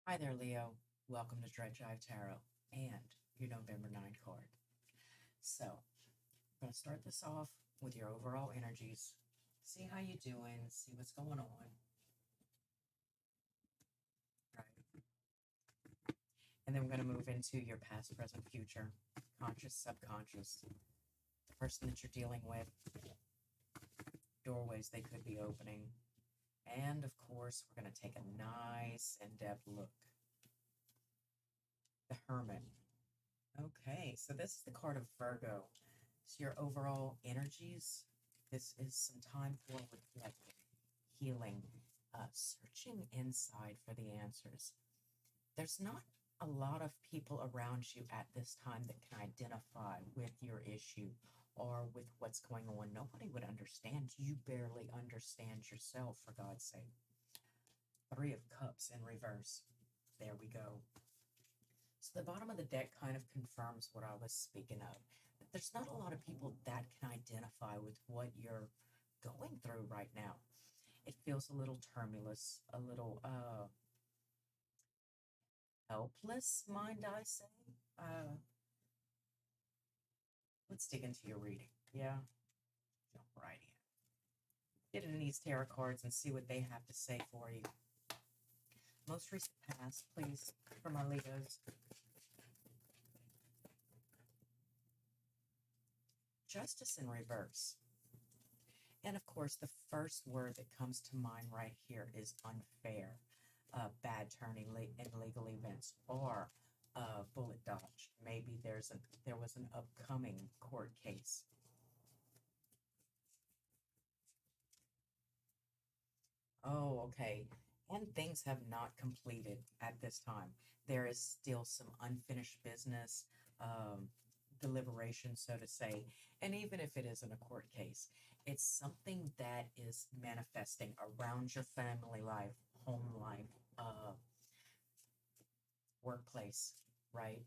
Hi there, Leo. Welcome to Jive Tarot and your November 9 card. So, I'm going to start this off with your overall energies. See how you're doing, see what's going on. Right. And then we're going to move into your past, present, future, conscious, subconscious, the person that you're dealing with, doorways they could be opening. And of course, we're going to take a nice in-depth look. The Hermit. Okay, so this is the card of Virgo. So your overall energies, this is some time for reflecting, healing, searching inside for the answers. There's not a lot of people around you at this time that can identify with your issue or with what's going on. Nobody would understand. You barely understand yourself, for God's sake. Three of Cups in reverse. There we go. So the bottom of the deck kind of confirms what I was speaking of. There's not a lot of people that can identify with what you're going through right now. It feels a little tumultuous, a little helpless, mind I say. Let's dig into your reading. Yeah, jump right in. Get in these tarot cards and see what they have to say for you. Most recent past, please, for my Leos. Justice in reverse. And of course, the first word that comes to mind right here is unfair. Bad turning in legal events or bullet dodge. Maybe there was an upcoming court case. Oh, okay. And things have not completed at this time. There is still some unfinished business, um, deliberation, so to say. And even if it isn't a court case, it's something that is manifesting around your family life, home life, workplace, right?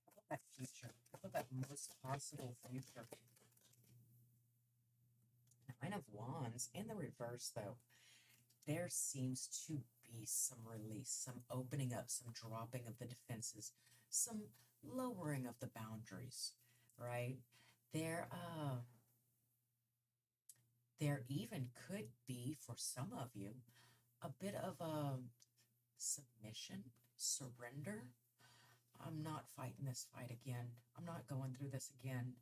How about that future? How about that most possible future? Nine of Wands in the reverse, though. There seems to be some release, some opening up, some dropping of the defenses, some lowering of the boundaries, right? There, uh, there even could be for some of you a bit of a submission, surrender. I'm not fighting this fight again. I'm not going through this again.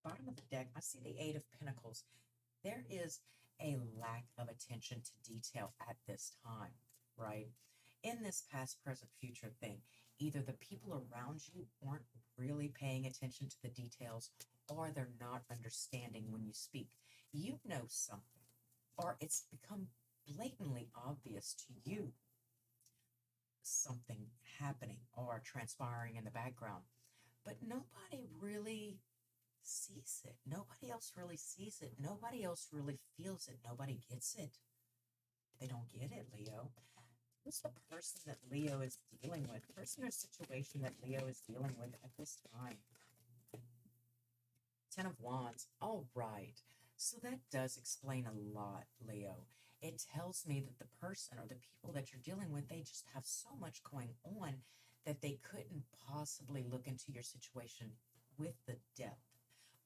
Bottom of the deck, I see the Eight of Pentacles. There is a lack of attention to detail at this time, right? In this past, present, future thing, either the people around you aren't really paying attention to the details or they're not understanding when you speak. You know something, or it's become blatantly obvious to you something happening or transpiring in the background, but nobody really sees it. Nobody else really sees it. Nobody else really feels it. Nobody gets it. They don't get it, Leo. Who's the person that Leo is dealing with? Person or situation that Leo is dealing with at this time? Ten of Wands. All right. So that does explain a lot, Leo. It tells me that the person or the people that you're dealing with, they just have so much going on that they couldn't possibly look into your situation with the depth,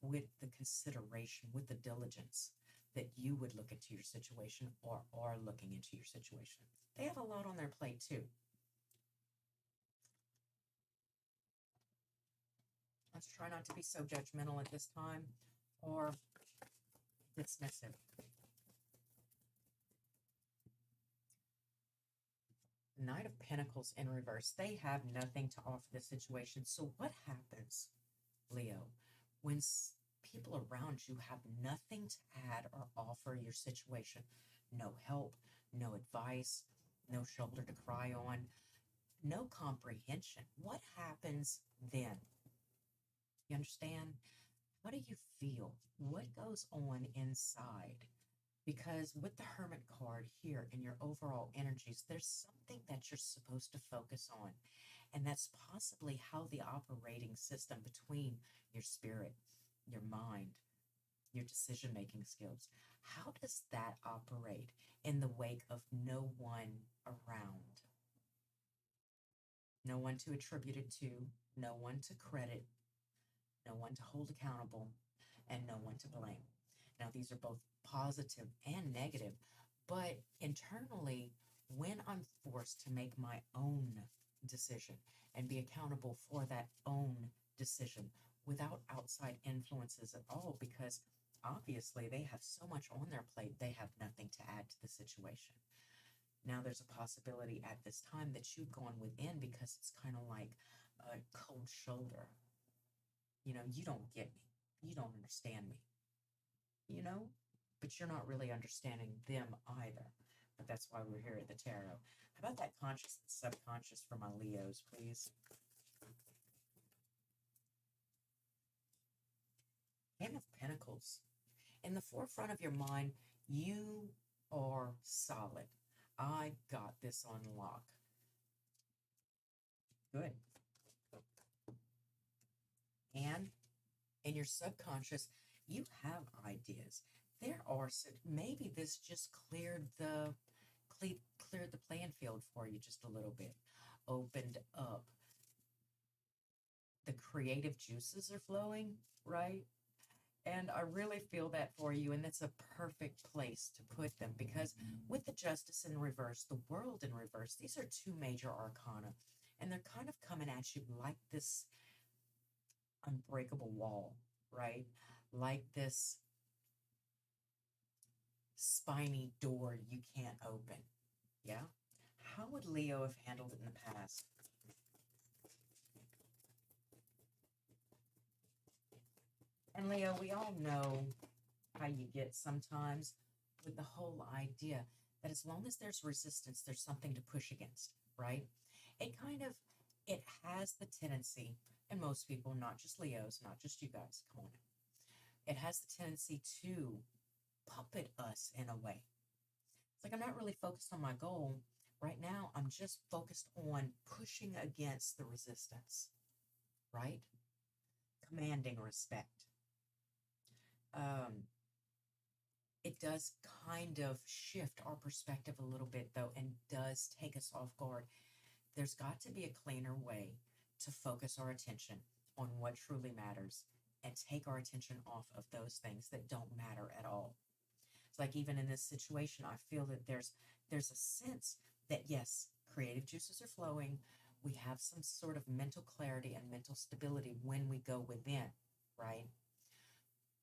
with the consideration, with the diligence that you would look into your situation or are looking into your situation. They have a lot on their plate too. Let's try not to be so judgmental at this time or dismissive. Knight of Pentacles in reverse. They have nothing to offer the situation. So what happens, Leo, when people around you have nothing to add or offer your situation? No help, no advice, no shoulder to cry on, no comprehension. What happens then? You understand? How do you feel? What goes on inside? Because with the Hermit card here in your overall energies, there's something that you're supposed to focus on. And that's possibly how the operating system between your spirit, your mind, your decision-making skills. How does that operate in the wake of no one around? No one to attribute it to, no one to credit, no one to hold accountable, and no one to blame. Now, these are both positive and negative, but internally, when I'm forced to make my own decision and be accountable for that own decision without outside influences at all, because obviously they have so much on their plate, they have nothing to add to the situation. Now, there's a possibility at this time that you've gone within because it's kind of like a cold shoulder. You don't get me. You don't understand me, you know? But you're not really understanding them either. But that's why we're here at the tarot. How about that conscious and subconscious for my Leos, please? Ten of Pentacles. In the forefront of your mind, you are solid. I got this on lock. Good. And in your subconscious, you have ideas. There are maybe this just cleared the playing field for you just a little bit, opened up. The creative juices are flowing, right? And I really feel that for you, and that's a perfect place to put them because with the Justice in reverse, the World in reverse, these are two major arcana, and they're kind of coming at you like this unbreakable wall, right? Like this spiny door you can't open. Yeah? How would Leo have handled it in the past? And Leo, we all know how you get sometimes with the whole idea that as long as there's resistance, there's something to push against, right? It has the tendency, and most people, not just Leos, not just you guys, come on, it has the tendency to puppet us in a way. It's like I'm not really focused on my goal. Right now, I'm just focused on pushing against the resistance, right? Commanding respect. Um, it does kind of shift our perspective a little bit, though, and does take us off guard. There's got to be a cleaner way to focus our attention on what truly matters and take our attention off of those things that don't matter at all. It's like even in this situation, I feel that there's a sense that yes, creative juices are flowing. We have some sort of mental clarity and mental stability when we go within, right?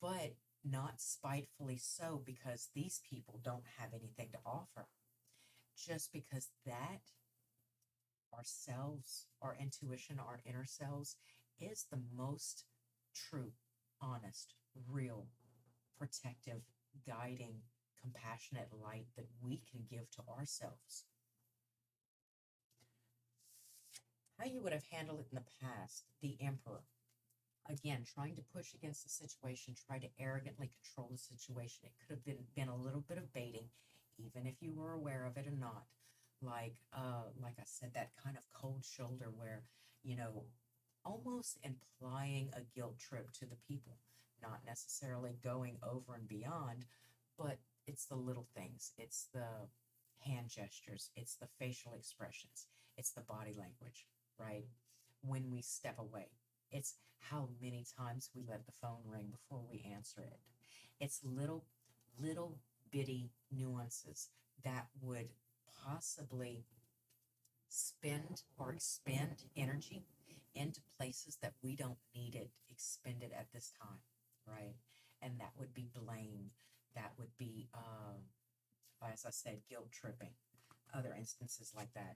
But not spitefully so because these people don't have anything to offer. Just because that ourselves, our intuition, our inner selves is the most true, honest, real, protective, guiding, compassionate light that we can give to ourselves. How you would have handled it in the past, the Emperor. Again, trying to push against the situation, try to arrogantly control the situation. It could have been a little bit of baiting, even if you were aware of it or not. Like I said, that kind of cold shoulder where, you know, almost implying a guilt trip to the people, not necessarily going over and beyond, but it's the little things. It's the hand gestures. It's the facial expressions. It's the body language, right? When we step away. It's how many times we let the phone ring before we answer it. It's little bitty nuances that would possibly spend or expend energy into places that we don't need it expended at this time, right? And that would be blame. That would be, as I said, guilt tripping. Other instances like that.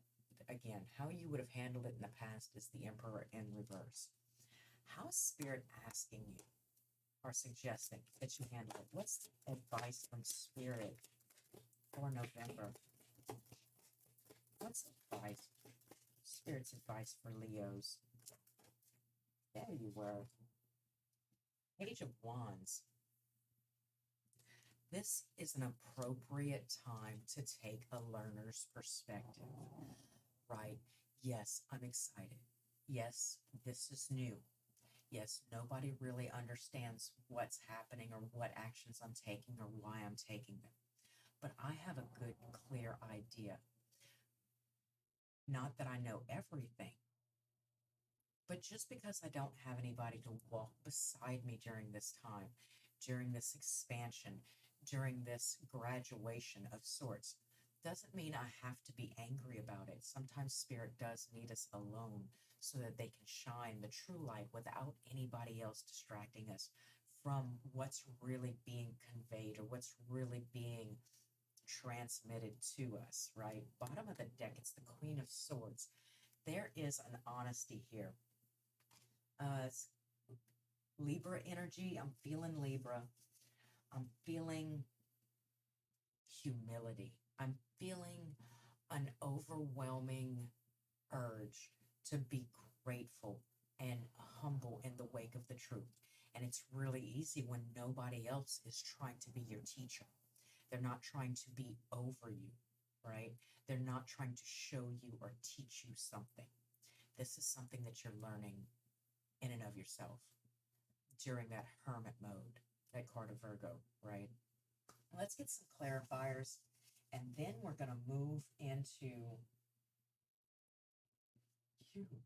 Again, how you would have handled it in the past is the Emperor in reverse. How is Spirit asking you or suggesting that you handle it? What's advice from Spirit for November? What's advice? Spirit's advice for Leos. There you were. Page of Wands. This is an appropriate time to take a learner's perspective, right? Yes, I'm excited. Yes, this is new. Yes, nobody really understands what's happening or what actions I'm taking or why I'm taking them. But I have a good, clear idea. Not that I know everything, but just because I don't have anybody to walk beside me during this time, during this expansion, during this graduation of sorts, doesn't mean I have to be angry about it. Sometimes Spirit does need us alone so that they can shine the true light without anybody else distracting us from what's really being conveyed or what's really being transmitted to us, right? Bottom of the deck, it's the Queen of Swords. There is an honesty here. It's Libra energy. I'm feeling Libra. I'm feeling humility. I'm feeling an overwhelming urge to be grateful and humble in the wake of the truth. And it's really easy when nobody else is trying to be your teacher. They're not trying to be over you, right? They're not trying to show you or teach you something. This is something that you're learning in and of yourself during that hermit mode, that card of Virgo, right? Let's get some clarifiers, and then we're going to move into you.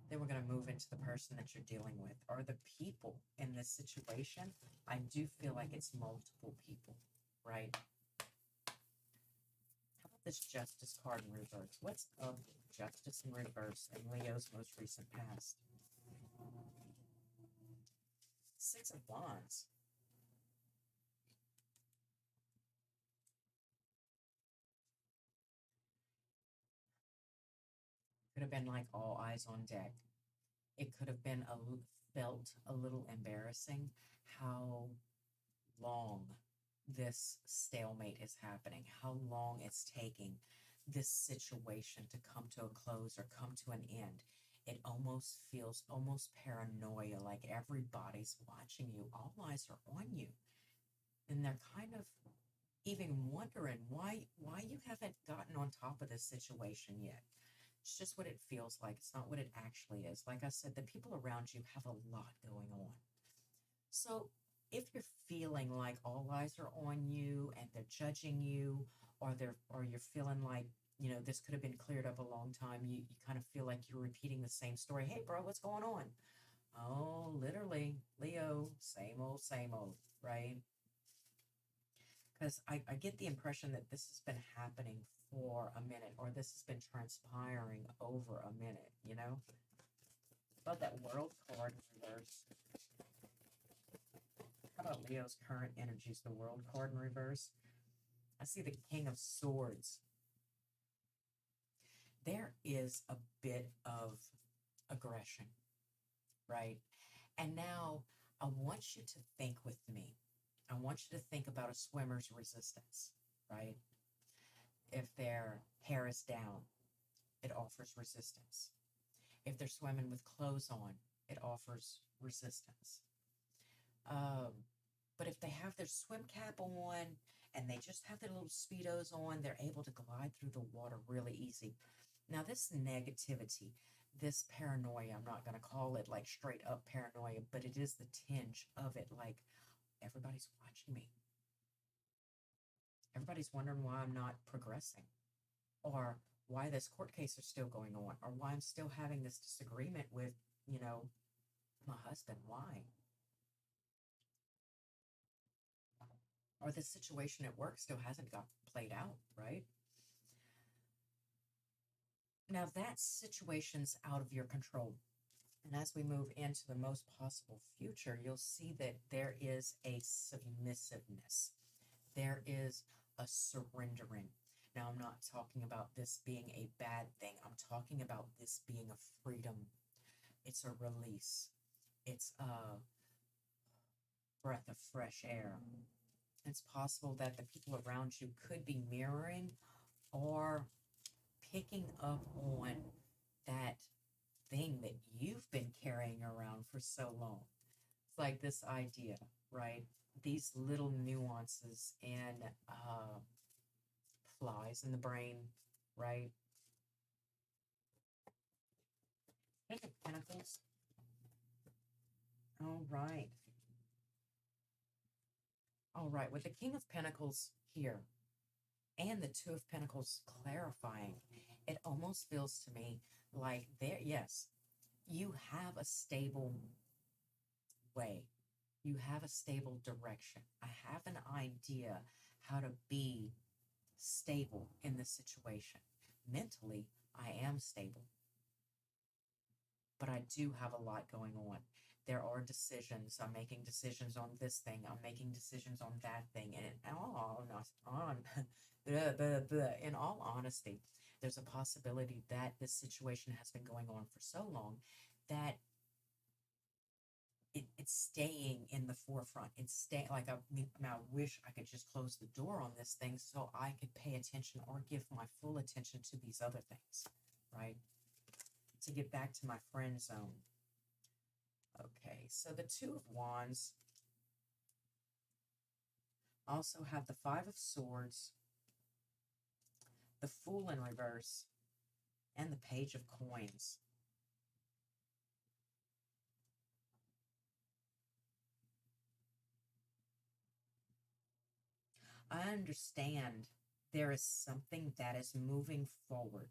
Then we're going to move into the person that you're dealing with or the people in this situation. I do feel like it's multiple people, right? How about this Justice card in reverse? What's up with Justice in reverse in Leo's most recent past? Six of Wands. Could have been like all eyes on deck. It could have been felt a little embarrassing how long this stalemate is happening, how long it's taking this situation to come to a close or come to an end. It almost feels almost paranoia, like everybody's watching you. All eyes are on you. And they're kind of even wondering why you haven't gotten on top of this situation yet. It's just what it feels like. It's not what it actually is. Like I said, the people around you have a lot going on. So if you're feeling like all eyes are on you and they're judging you, or you're feeling like, this could have been cleared up a long time, you kind of feel like you're repeating the same story. Hey, bro, what's going on? Oh, literally, Leo, same old, right? Because I get the impression that this has been happening for a minute, or this has been transpiring over a minute, About that World card in reverse. How about Leo's current energies, the World card in reverse? I see the King of Swords. There is a bit of aggression, right? And now I want you to think with me. I want you to think about a swimmer's resistance, right? If their hair is down, it offers resistance. If they're swimming with clothes on, it offers resistance. But if they have their swim cap on and they just have their little Speedos on, they're able to glide through the water really easy. Now, this negativity, this paranoia, I'm not going to call it like straight up paranoia, but it is the tinge of it, like everybody's watching me. Everybody's wondering why I'm not progressing, or why this court case is still going on, or why I'm still having this disagreement with, my husband. Why? Or the situation at work still hasn't got played out, right? Now that situation's out of your control. And as we move into the most possible future, you'll see that there is a submissiveness. There is a surrendering. Now, I'm not talking about this being a bad thing. I'm talking about this being a freedom. It's a release. It's a breath of fresh air. It's possible that the people around you could be mirroring or picking up on that thing that you've been carrying around for so long. It's like this idea, right? These little nuances and flies in the brain, right? Pentacle Pentacles. All right. All right. With the King of Pentacles here and the Two of Pentacles clarifying, it almost feels to me like there, yes, you have a stable way. You have a stable direction. I have an idea how to be stable in this situation. Mentally, I am stable, but I do have a lot going on. There are decisions. I'm making decisions on this thing. I'm making decisions on that thing. And in all honesty, there's a possibility that this situation has been going on for so long that it's staying in the forefront. It's staying like I wish I could just close the door on this thing so I could pay attention or give my full attention to these other things, right? To get back to my friend zone. Okay, so the Two of Wands also have the Five of Swords, the Fool in reverse, and the Page of Coins. I understand there is something that is moving forward,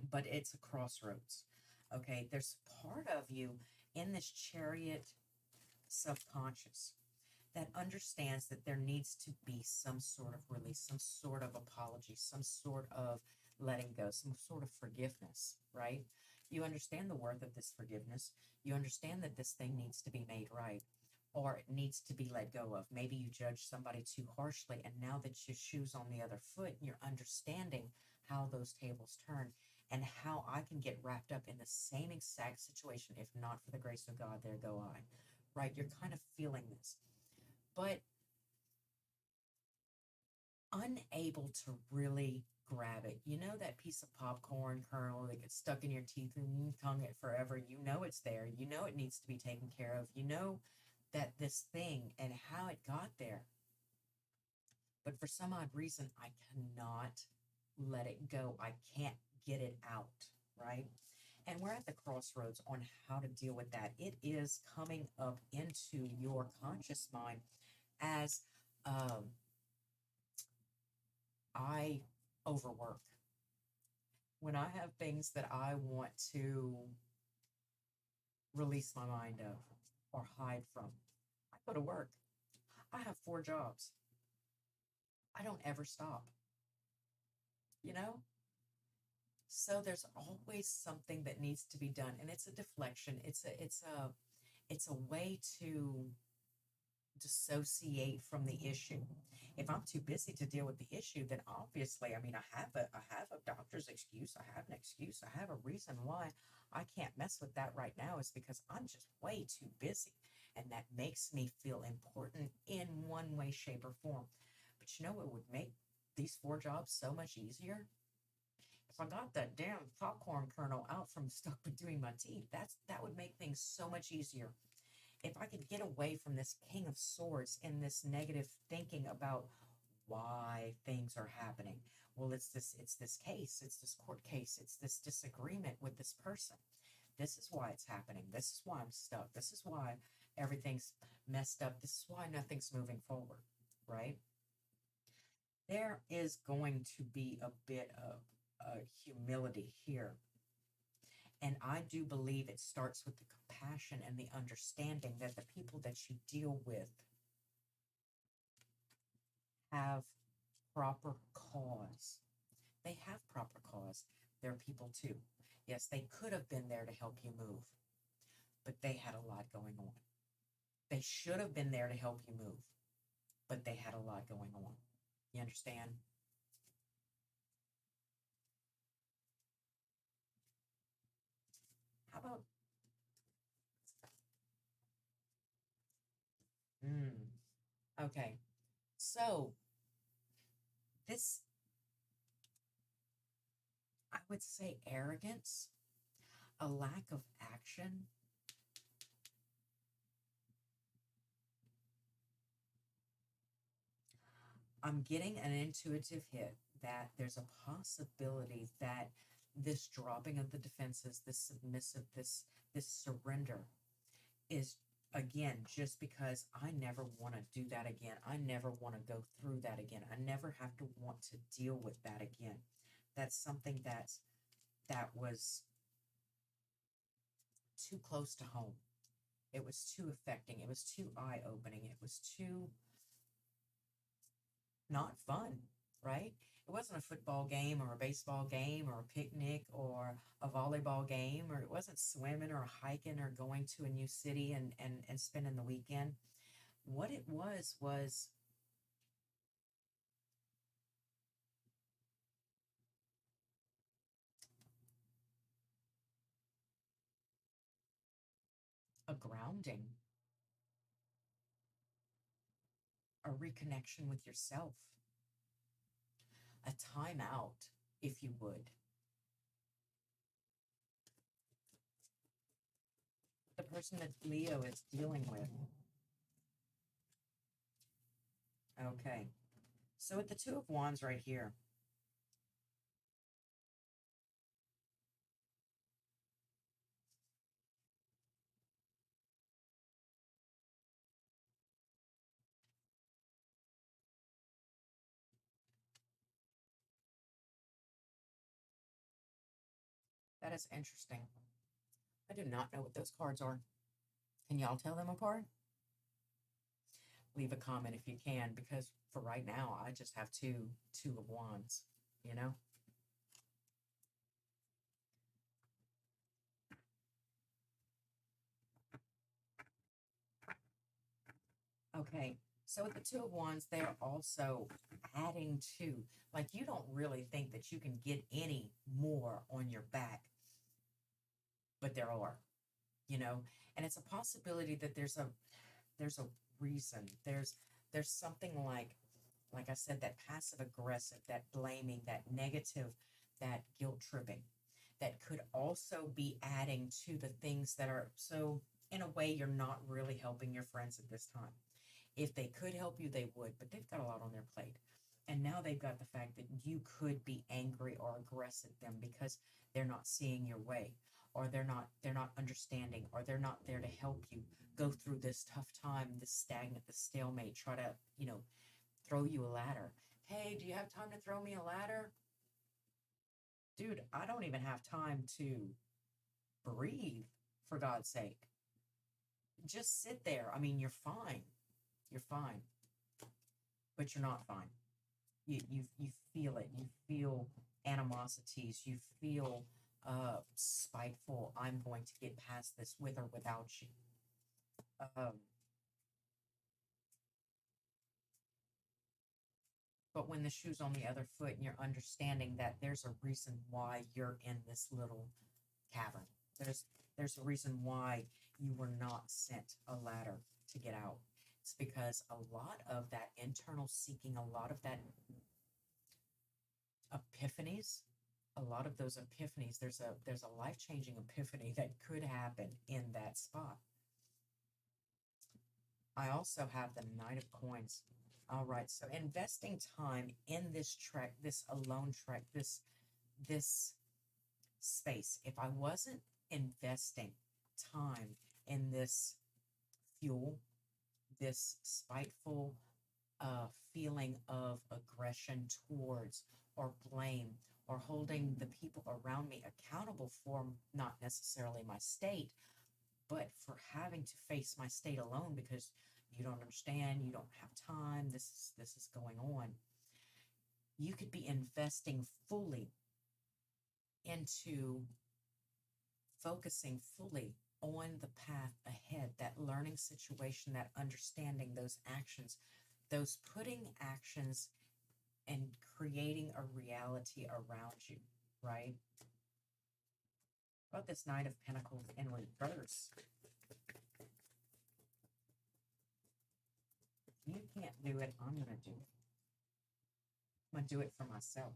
but it's a crossroads. Okay, there's part of you in this Chariot subconscious that understands that there needs to be some sort of release, some sort of apology, some sort of letting go, some sort of forgiveness, right? You understand the worth of this forgiveness. You understand that this thing needs to be made right or it needs to be let go of. Maybe you judge somebody too harshly, and now that your shoe's on the other foot, you're understanding how those tables turn and how I can get wrapped up in the same exact situation. If not for the grace of God, there go I. Right? You're kind of feeling this, but unable to really grab it. You know that piece of popcorn kernel that gets stuck in your teeth and you tongue it forever. You know it's there. You know it needs to be taken care of. You know that this thing and how it got there. But for some odd reason, I cannot let it go. I can't get it out, right? And we're at the crossroads on how to deal with that. It is coming up into your conscious mind as I overwork. When I have things that I want to release my mind of or hide from, I go to work. I have 4 jobs. I don't ever stop, you know? So there's always something that needs to be done, and it's a deflection. It's a way to dissociate from the issue. If I'm too busy to deal with the issue, then obviously, I mean, I have a doctor's excuse. I have an excuse. I have a reason why I can't mess with that right now is because I'm just way too busy. And that makes me feel important in one way, shape, or form. But you know what would make these 4 jobs so much easier? If I got that damn popcorn kernel out from stuck between my teeth, that would make things so much easier. If I could get away from this King of Swords and this negative thinking about why things are happening. Well, it's this case, it's this court case, it's this disagreement with this person. This is why it's happening. This is why I'm stuck. This is why everything's messed up. This is why nothing's moving forward, right? There is going to be a bit of humility here. And I do believe it starts with the compassion and the understanding that the people that you deal with have proper cause. They have proper cause. They're people too. Yes, they could have been there to help you move, but they had a lot going on. They should have been there to help you move, but they had a lot going on. You understand? How about, okay. So, this, I would say arrogance, a lack of action. I'm getting an intuitive hit that there's a possibility that this dropping of the defenses, this submissive, this surrender, is, again, just because I never want to do that again. I never want to go through that again. I never have to want to deal with that again. That's something that was too close to home. It was too affecting. It was too eye-opening. It was too not fun, right? It wasn't a football game or a baseball game or a picnic or a volleyball game, or it wasn't swimming or hiking or going to a new city and spending the weekend. What it was a grounding, a reconnection with yourself, a timeout, if you would. The person that Leo is dealing with. Okay. So with the Two of Wands right here, that is interesting. I do not know what those cards are. Can y'all tell them apart? Leave a comment if you can, because for right now, I just have two of wands, you know? Okay, so with the two of wands, they're also adding to, like, you don't really think that you can get any more on your back, but there are, you know? And it's a possibility that there's a reason. There's something like I said, that passive aggressive, that blaming, that negative, that guilt tripping, that could also be adding to the things that are so, in a way, you're not really helping your friends at this time. If they could help you, they would, but they've got a lot on their plate. And now they've got the fact that you could be angry or aggressive at them because they're not seeing your way, or they're not understanding, or they're not there to help you go through this tough time, this stagnant, this stalemate, try to, throw you a ladder. Hey, do you have time to throw me a ladder? Dude, I don't even have time to breathe, for God's sake. Just sit there. I mean, you're fine. You're fine. But you're not fine. You feel it. You feel animosities. You feel spiteful. I'm going to get past this with or without you. Um, but when the shoe's on the other foot and you're understanding that there's a reason why you're in this little cavern. There's there's a reason why you were not sent a ladder to get out. It's because a lot of that internal seeking, a lot of that epiphanies, a lot of those epiphanies, there's a life-changing epiphany that could happen in that spot. I also have the Knight of Coins. All right, so investing time in this trek, this alone trek, this space. If I wasn't investing time in this fuel, this spiteful feeling of aggression towards, or blame, or holding the people around me accountable for not necessarily my state, but for having to face my state alone because you don't understand, you don't have time, this is going on. You could be investing fully into focusing fully on the path ahead, that learning situation, that understanding, those actions, those putting actions and creating a reality around you, right? About this Knight of Pentacles in reverse. If you can't do it, I'm going to do it. I'm going to do it for myself.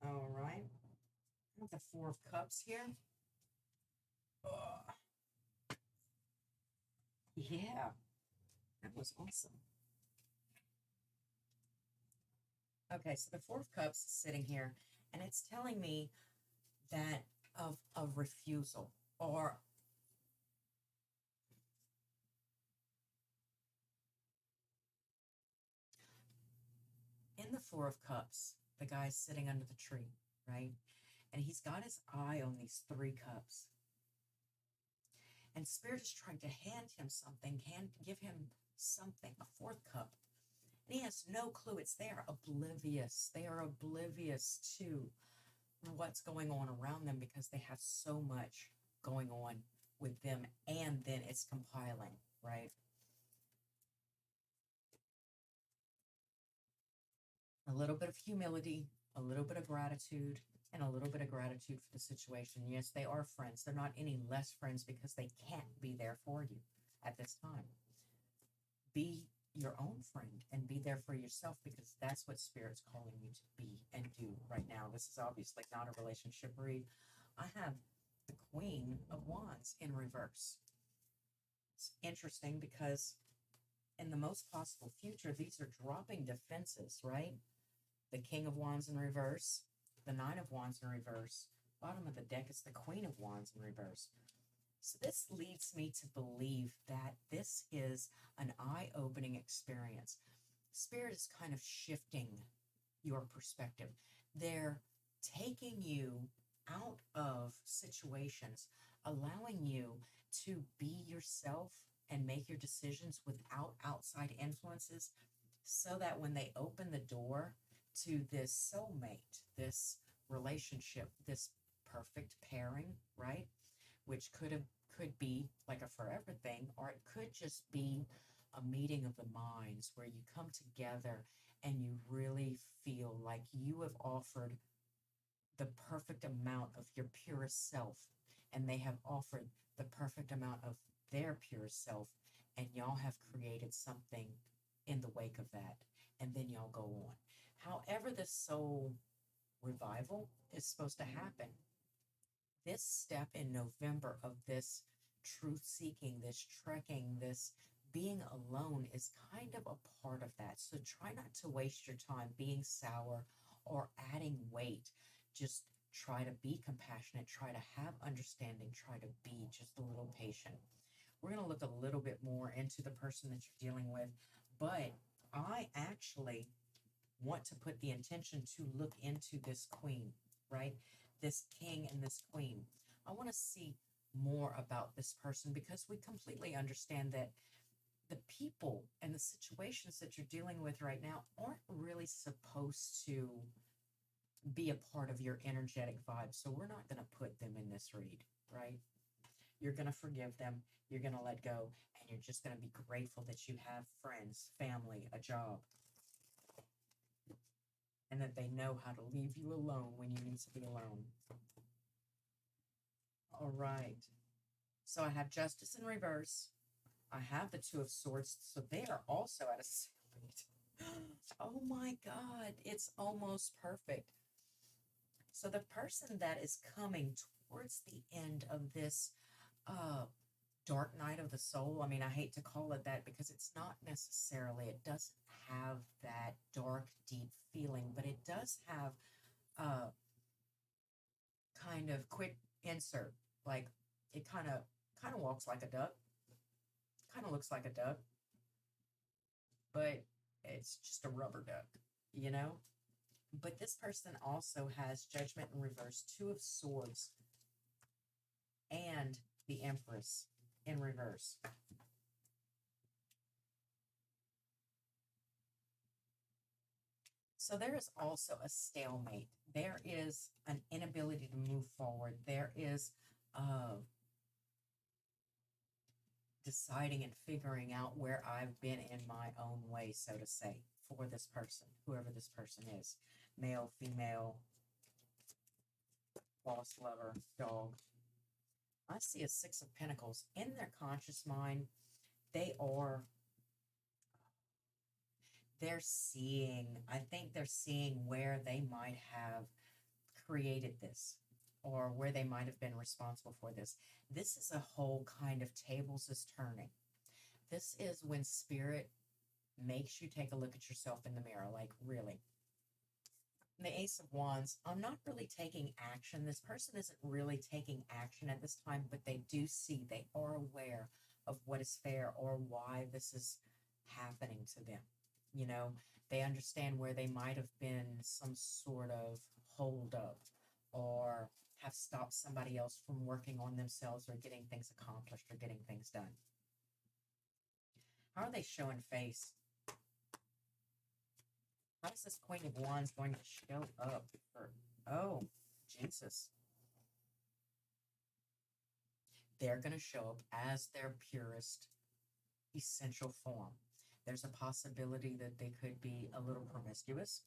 All right. I have the Four of Cups here. Ugh. Yeah, that was awesome. Okay, so the Four of Cups is sitting here, And it's telling me that of refusal, or in the Four of Cups, the guy's sitting under the tree, right? And he's got his eye on these three cups. And Spirit is trying to hand him something, give him something, a fourth cup. And he has no clue it's there, oblivious. They are oblivious to what's going on around them because they have so much going on with them, and then it's compiling, right? A little bit of humility, a little bit of gratitude, and a little bit of gratitude for the situation. Yes, they are friends. They're not any less friends because they can't be there for you at this time. Be your own friend and be there for yourself, because that's what Spirit's calling you to be and do right now. This is obviously not a relationship read. I have the Queen of Wands in reverse. It's interesting because in the most possible future, these are dropping defenses, right? The King of Wands in reverse, the Nine of Wands in reverse. Bottom of the deck is the Queen of Wands in reverse. So this leads me to believe that this is an eye-opening experience. Spirit is kind of shifting your perspective. They're taking you out of situations, allowing you to be yourself and make your decisions without outside influences, so that when they open the door to this soulmate, this relationship, this perfect pairing, right? Which could be like a forever thing, or it could just be a meeting of the minds where you come together and you really feel like you have offered the perfect amount of your purest self, and they have offered the perfect amount of their purest self, and y'all have created something in the wake of that, and then y'all go on. However, this soul revival is supposed to happen, this step in November of this truth seeking, this trekking, this being alone is kind of a part of that. So try not to waste your time being sour or adding weight. Just try to be compassionate, try to have understanding, try to be just a little patient. We're going to look a little bit more into the person that you're dealing with, but I actually want to put the intention to look into this queen, right? This king and this queen. I want to see more about this person, because we completely understand that the people and the situations that you're dealing with right now aren't really supposed to be a part of your energetic vibe. So we're not going to put them in this read, right? You're going to forgive them. You're going to let go. And you're just going to be grateful that you have friends, family, a job, and that they know how to leave you alone when you need to be alone. All right. So I have Justice in reverse. I have the Two of Swords. So they are also at a stalemate. Oh my God. It's almost perfect. So the person that is coming towards the end of this dark night of the soul, I mean, I hate to call it that because it's not necessarily, it doesn't have that dark, deep feeling, but it does have kind of quick insert. Like it kind of walks like a duck, kind of looks like a duck, but it's just a rubber duck, you know? But this person also has Judgment in reverse, Two of Swords, and the Empress in reverse. So there is also a stalemate. There is an inability to move forward. There is deciding and figuring out where I've been in my own way, so to say, for this person, whoever this person is, male, female, boss, lover, dog. I see a Six of Pentacles. In their conscious mind, I think they're seeing where they might have created this, or where they might have been responsible for this. This is a whole kind of tables is turning. This is when Spirit makes you take a look at yourself in the mirror. Like, really, The Ace of Wands, I'm not really taking action. This person isn't really taking action at this time, but they do see, they are aware of what is fair or why this is happening to them. You know, they understand where they might have been some sort of hold up or have stopped somebody else from working on themselves or getting things accomplished or getting things done. How are they showing face? How is this Queen of Wands going to show up for, oh, Jesus. They're going to show up as their purest, essential form. There's a possibility that they could be a little promiscuous.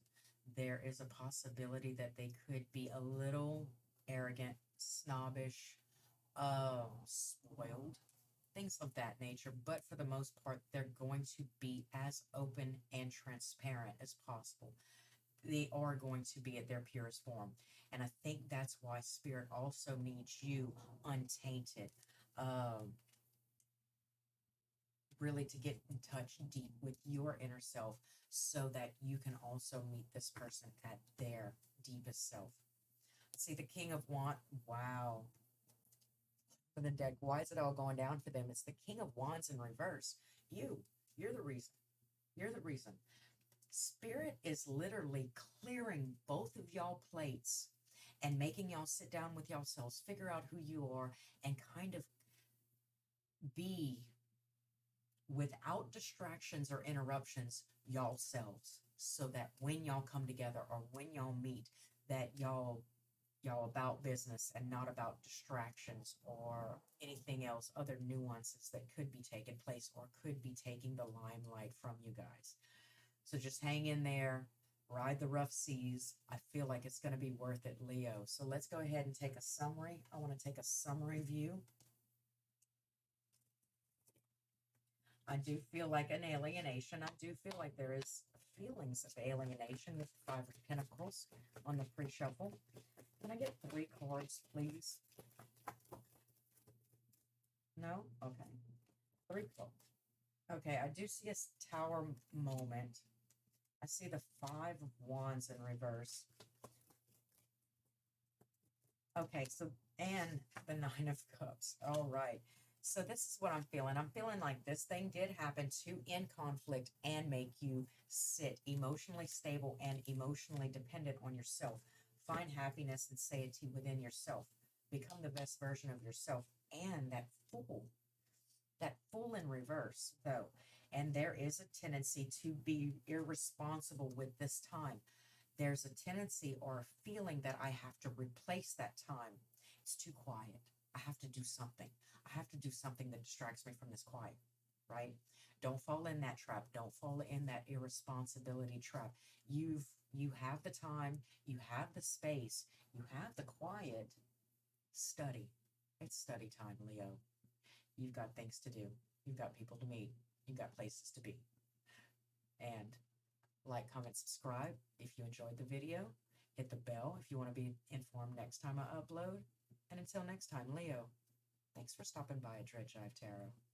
There is a possibility that they could be a little arrogant, snobbish, spoiled, things of that nature. But for the most part, they're going to be as open and transparent as possible. They are going to be at their purest form. And I think that's why Spirit also needs you untainted. Um, really to get in touch deep with your inner self so that you can also meet this person at their deepest self. See, the King of Wands, wow. For the deck, why is it all going down for them? It's the King of Wands in reverse. You're the reason. You're the reason. Spirit is literally clearing both of y'all plates and making y'all sit down with yourselves, figure out who you are, and kind of be without distractions or interruptions y'all selves, so that when y'all come together or when y'all meet, that y'all about business and not about distractions or anything else, other nuances that could be taking place or could be taking the limelight from you guys. So just hang in there, ride the rough seas. I feel like it's going to be worth it, Leo. So let's go ahead and take a summary. I want to take a summary view. I do feel like an alienation. I do feel like there is feelings of alienation with the Five of Pentacles on the pre-shuffle. Can I get 3 cards, please? No? Okay. 3 cards. Okay, I do see a tower moment. I see the 5 of Wands in reverse. Okay, so, and the 9 of Cups. All right. So this is what I'm feeling. I'm feeling like this thing did happen to end conflict and make you sit emotionally stable and emotionally dependent on yourself. Find happiness and satiety within yourself. Become the best version of yourself. And that fool in reverse, though. And there is a tendency to be irresponsible with this time. There's a tendency or a feeling that I have to replace that time. It's too quiet. I have to do something. I have to do something that distracts me from this quiet, right? Don't fall in that trap. Don't fall in that irresponsibility trap. You have the time, you have the space, you have the quiet. Study. It's study time, Leo. You've got things to do. You've got people to meet. You've got places to be. And like, comment, subscribe if you enjoyed the video. Hit the bell if you want to be informed next time I upload. And until next time, Leo, thanks for stopping by at Jive Tarot.